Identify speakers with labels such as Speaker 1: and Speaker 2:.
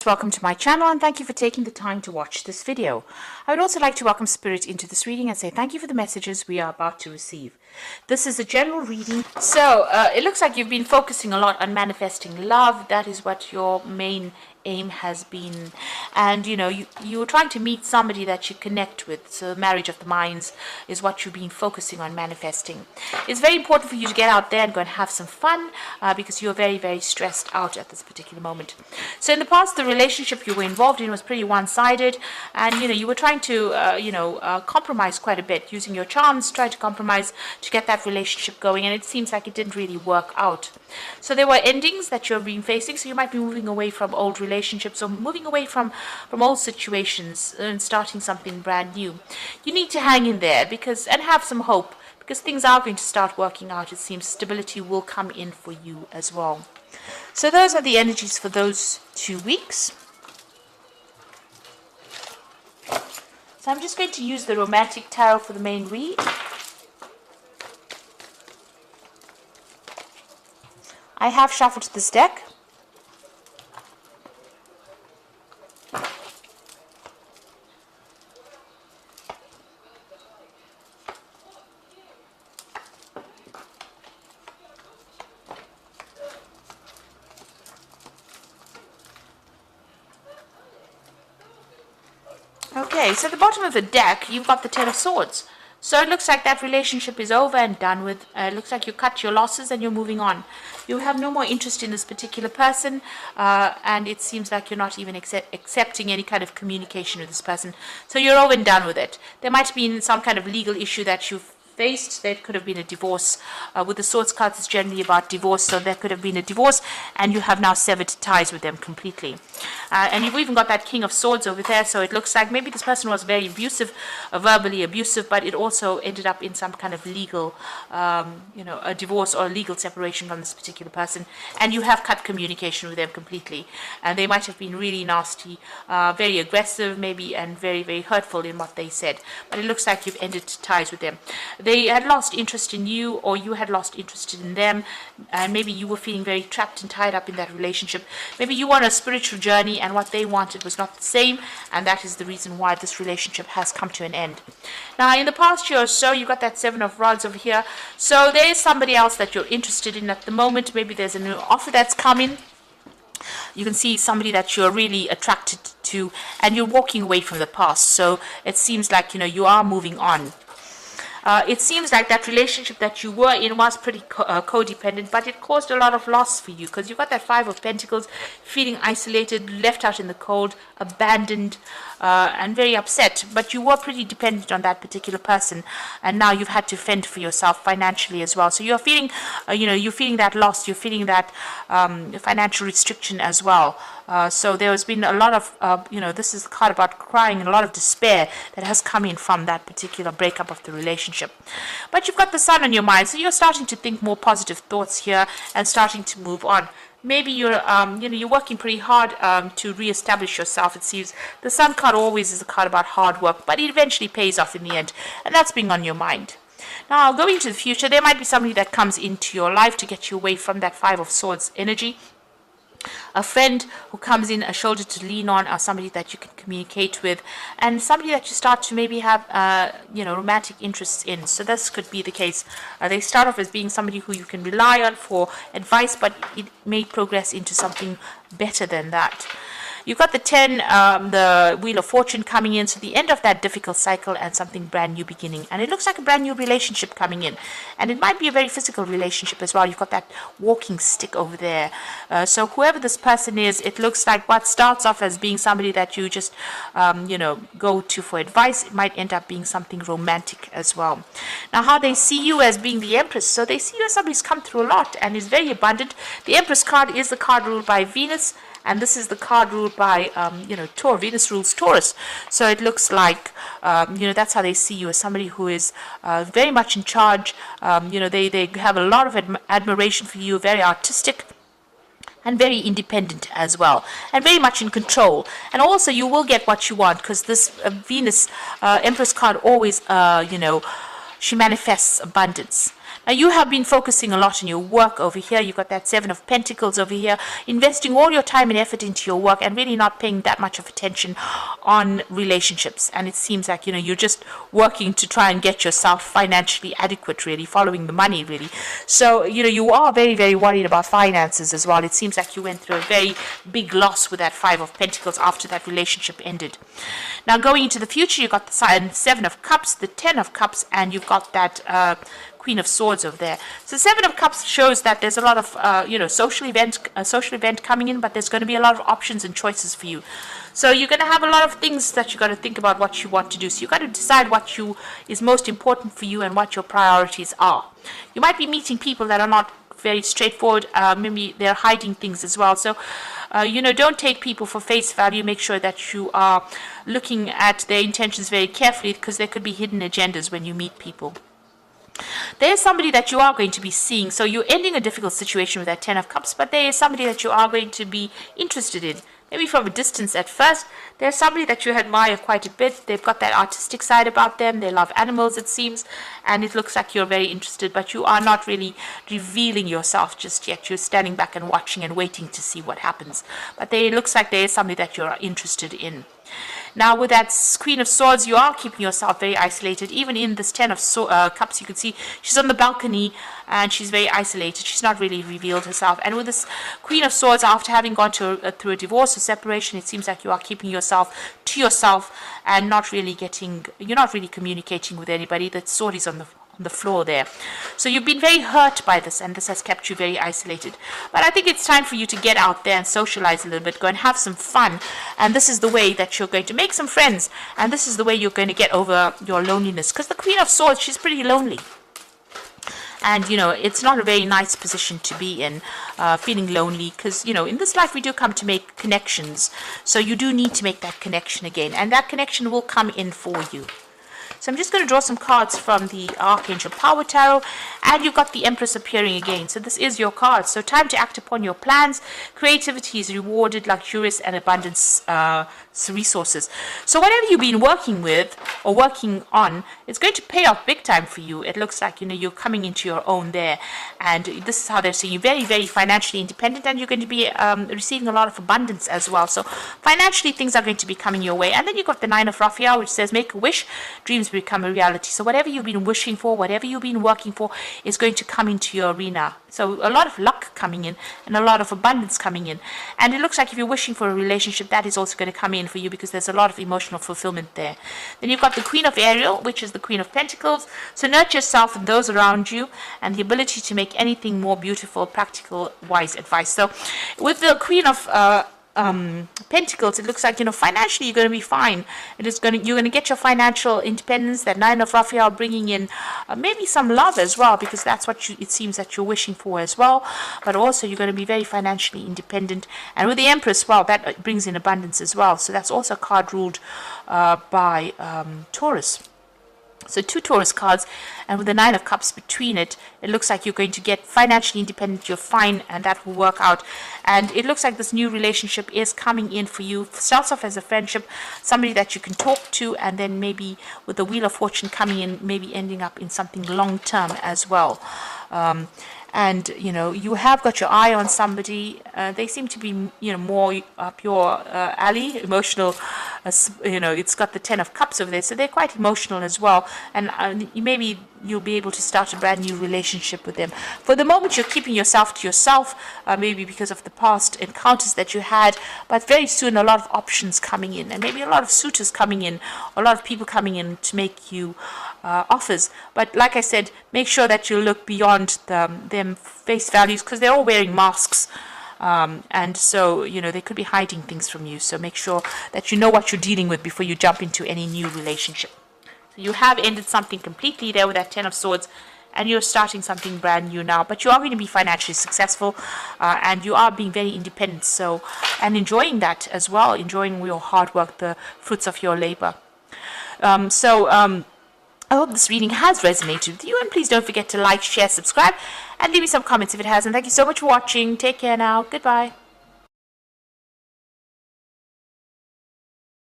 Speaker 1: Welcome to my channel and thank you for taking the time to watch this video. I would also like to welcome Spirit into this reading and say thank you for the messages we are about to receive. This is a general reading. So it looks like you've been focusing a lot on manifesting love. That is what your main aim has been, and you're trying to meet somebody that you connect with. So marriage of the minds is what you've been focusing on manifesting. It's very important for you to get out there and go and have some fun because you're very, very stressed out at this particular moment. So in the past, the relationship you were involved in was pretty one-sided, and you were trying to compromise quite a bit, using your charms, trying to compromise to get that relationship going, and it seems like it didn't really work out. So there were endings that you've been facing, so you might be moving away from old relationships or moving away from old situations and starting something brand new. You need to hang in there and have some hope, because things are going to start working out. It seems stability will come in for you as well. So those are the energies for those 2 weeks. So I'm just going to use the Romantic Tarot for the main read. I have shuffled this deck. Okay, so at the bottom of the deck, you've got the Ten of Swords. So it looks like that relationship is over and done with. It looks like you cut your losses and you're moving on. You have no more interest in this particular person, and it seems like you're not even accepting any kind of communication with this person. So you're over and done with it. There might have been some kind of legal issue that you've faced. There could have been a divorce. With the Swords cards, it's generally about divorce, so there could have been a divorce and you have now severed ties with them completely. And you've even got that King of Swords over there, so it looks like maybe this person was very abusive, verbally abusive, but it also ended up in some kind of legal, a divorce or a legal separation from this particular person, and you have cut communication with them completely. And they might have been really nasty, very aggressive maybe, and very, very hurtful in what they said, but it looks like you've ended ties with them. They had lost interest in you, or you had lost interest in them, and maybe you were feeling very trapped and tied up in that relationship. Maybe you were on a spiritual journey and what they wanted was not the same, and that is the reason why this relationship has come to an end. Now, in the past year or so, you got that Seven of Rods over here, so there is somebody else that you're interested in at the moment. Maybe there's a new offer that's coming. You can see somebody that you're really attracted to, and you're walking away from the past, so it seems like you are moving on. It seems like that relationship that you were in was pretty codependent, but it caused a lot of loss for you, because you've got that Five of Pentacles, feeling isolated, left out in the cold, abandoned, and very upset. But you were pretty dependent on that particular person, and now you've had to fend for yourself financially as well. So you're feeling, you're feeling that loss, you're feeling that financial restriction as well. So there has been a lot of, this is a card about crying and a lot of despair that has come in from that particular breakup of the relationship. But you've got the Sun on your mind, so you're starting to think more positive thoughts here and starting to move on. Maybe you're, you're working pretty hard to reestablish yourself. It seems the Sun card always is a card about hard work, but it eventually pays off in the end, and that's being on your mind. Now, going into the future, there might be somebody that comes into your life to get you away from that Five of Swords energy. A friend who comes in, a shoulder to lean on, or somebody that you can communicate with, and somebody that you start to maybe have, romantic interests in. So this could be the case. They start off as being somebody who you can rely on for advice, but it may progress into something better than that. You've got the 10, the Wheel of Fortune coming in, so the end of that difficult cycle and something brand new beginning. And it looks like a brand new relationship coming in. And it might be a very physical relationship as well. You've got that walking stick over there. So whoever this person is, it looks like what starts off as being somebody that you just, go to for advice, it might end up being something romantic as well. Now, how they see you as being the Empress. So they see you as somebody who's come through a lot and is very abundant. The Empress card is the card ruled by Venus, and this is the card ruled by, Taurus. Venus rules Taurus. So it looks like, that's how they see you, as somebody who is very much in charge. They have a lot of admiration for you, very artistic, and very independent as well, and very much in control. And also you will get what you want, because this Venus Empress card always, she manifests abundance. You have been focusing a lot on your work over here. You've got that Seven of Pentacles over here, investing all your time and effort into your work and really not paying that much of attention on relationships. And it seems like, you're just working to try and get yourself financially adequate, really, following the money, really. So, you are very, very worried about finances as well. It seems like you went through a very big loss with that Five of Pentacles after that relationship ended. Now, going into the future, you've got the Seven of Cups, the Ten of Cups, and you've got that Queen of Swords over there. So Seven of Cups shows that there's a lot of social event coming in, but there's going to be a lot of options and choices for you. So you're going to have a lot of things that you've got to think about what you want to do. So you've got to decide what is most important for you and what your priorities are. You might be meeting people that are not very straightforward. Maybe they're hiding things as well. So don't take people for face value. Make sure that you are looking at their intentions very carefully, because there could be hidden agendas when you meet people. There's somebody that you are going to be seeing. So you're ending a difficult situation with that Ten of Cups, but there is somebody that you are going to be interested in. Maybe from a distance at first. There's somebody that you admire quite a bit. They've got that artistic side about them. They love animals, it seems. And it looks like you're very interested, but you are not really revealing yourself just yet. You're standing back and watching and waiting to see what happens. But it looks like there is somebody that you're interested in. Now, with that Queen of Swords, you are keeping yourself very isolated. Even in this Ten of Cups, you can see she's on the balcony and she's very isolated. She's not really revealed herself. And with this Queen of Swords, after having gone through a divorce or separation, it seems like you are keeping yourself to yourself and you're not really communicating with anybody. The sword is on the floor there. So you've been very hurt by this, and this has kept you very isolated. But I think it's time for you to get out there and socialize a little bit, go and have some fun. And this is the way that you're going to make some friends, and this is the way you're going to get over your loneliness. Because the Queen of Swords, she's pretty lonely. And, it's not a very nice position to be in, feeling lonely, because, in this life we do come to make connections. So you do need to make that connection again, and that connection will come in for you. So I'm just going to draw some cards from the Archangel Power Tarot, and you've got the Empress appearing again. So this is your card. So time to act upon your plans. Creativity is rewarded, luxurious and abundance resources. So whatever you've been working with or working on, it's going to pay off big time for you. It looks like, you're coming into your own there. And this is how they're saying you're very, very financially independent, and you're going to be receiving a lot of abundance as well. So financially, things are going to be coming your way. And then you've got the Nine of Raphael, which says make a wish, dreams become a reality. So whatever you've been wishing for, whatever you've been working for, is going to come into your arena. So a lot of luck coming in and a lot of abundance coming in. And it looks like if you're wishing for a relationship, that is also going to come in for you, because there's a lot of emotional fulfillment there. Then you've got the Queen of Ariel, which is the Queen of Pentacles. So nurture yourself and those around you, and the ability to make anything more beautiful, practical, wise advice. So with the Queen of Pentacles, it looks like financially you're going to be fine. You're going to get your financial independence. That Nine of Raphael bringing in maybe some love as well, because that's what it seems that you're wishing for as well. But also you're going to be very financially independent. And with the Empress, well, that brings in abundance as well. So that's also a card ruled by Taurus. So 2 Taurus cards, and with the Nine of Cups between it, it looks like you're going to get financially independent, you're fine, and that will work out. And it looks like this new relationship is coming in for you. Starts off as a friendship, somebody that you can talk to, and then maybe with the Wheel of Fortune coming in, maybe ending up in something long-term as well. And, you have got your eye on somebody. They seem to be, more up your alley, emotional. It's got the Ten of Cups over there, so they're quite emotional as well. And maybe you'll be able to start a brand new relationship with them. For the moment, you're keeping yourself to yourself, maybe because of the past encounters that you had. But very soon, a lot of options coming in, and maybe a lot of suitors coming in, a lot of people coming in to make you offers. But like I said, make sure that you look beyond them face values, because they're all wearing masks. And so, they could be hiding things from you. So make sure that you know what you're dealing with before you jump into any new relationship. So you have ended something completely there with that Ten of Swords, and you're starting something brand new now. But you are going to be financially successful, and you are being very independent. So, and enjoying that as well, enjoying your hard work, the fruits of your labor. I hope this reading has resonated with you, and please don't forget to like, share, subscribe, and leave me some comments if it has. And thank you so much for watching. Take care now. Goodbye.